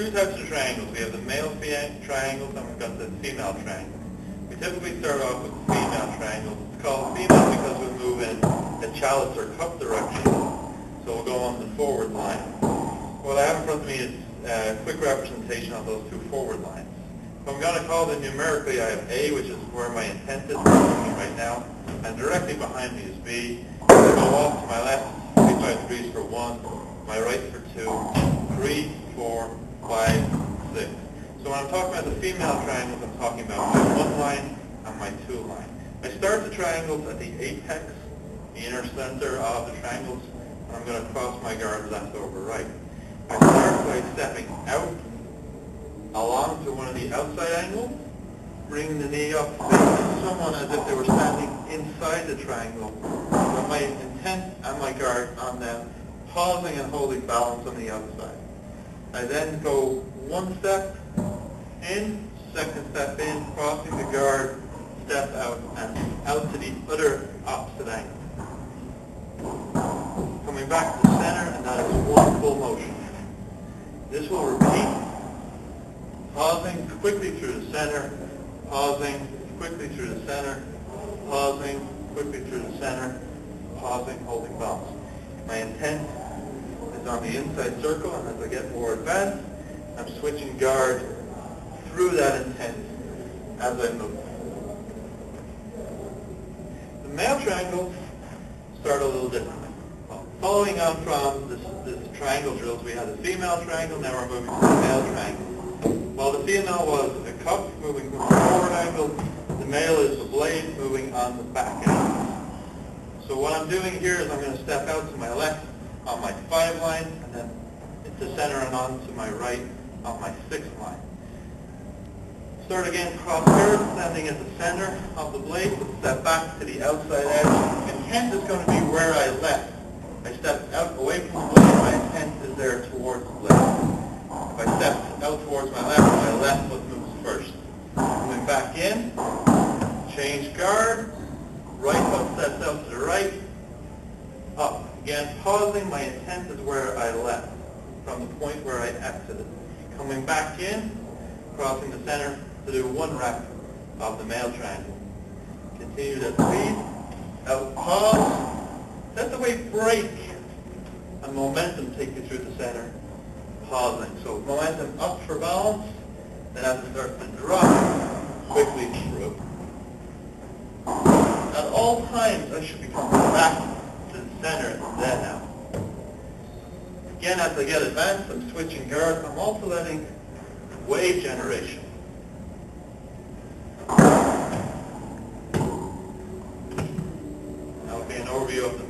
two types of triangles. We have the male triangles and we've got the female triangles. We typically start off with the female triangle. It's called female because we move in a chalice or cup direction. So we'll go on the forward line. What I have in front of me is a quick representation of those two forward lines. So I'm going to call them numerically. I have A, which is where my intent is right now, and directly behind me is B. I go off to my left 45 degrees for 1, my right for 2, 3, 4, 5, 6. So when I'm talking about the female triangles, I'm talking about my 1 line and my 2 line. I start the triangles at the apex, the inner center of the triangles, and I'm going to cross my guard left over right. I start by stepping out along to one of the outside angles, bringing the knee up, facing someone as if they were standing inside the triangle, with my intent and my guard on them, pausing and holding balance on the outside. I then go 1 step in, 2nd step in, crossing the guard, step out, and out to the other opposite angle. Coming back to the center, and that is 1 full motion. This will repeat, pausing quickly through the center, pausing quickly through the center, pausing quickly through the center, pausing, holding balance. My intent is on the inside circle, and as I get more advanced, I'm switching guard through that intent as I move. The male triangles start a little differently. Following on from this triangle drills, we had the female triangle, now we're moving to the male triangle. While the female was a cup moving from the forward angle, the male is the blade moving on the back angle. So what I'm doing here is I'm going to step out to my left on my 5 line, and then into center and on to my right on my 6 line. Start again cross guard, standing at the center of the blade, step back to the outside edge. Intent is going to be where I left. I step out away from the blade, my intent is there towards the blade. If I step out towards my left foot moves first. Moving back in, change guard, right foot steps out to the right, up. Again, pausing, my intent is where I left, from the point where I exited. Coming back in, crossing the center to do 1 rep of the male triangle. Continue that speed, out, pause, let the weight break, and momentum take you through the center, pausing. So momentum up for balance, then as it starts to drop, quickly through. At all times, I should be coming back to the center then now. Again, as I get advanced, I'm switching guard. I'm also letting wave generation. That will be an overview of the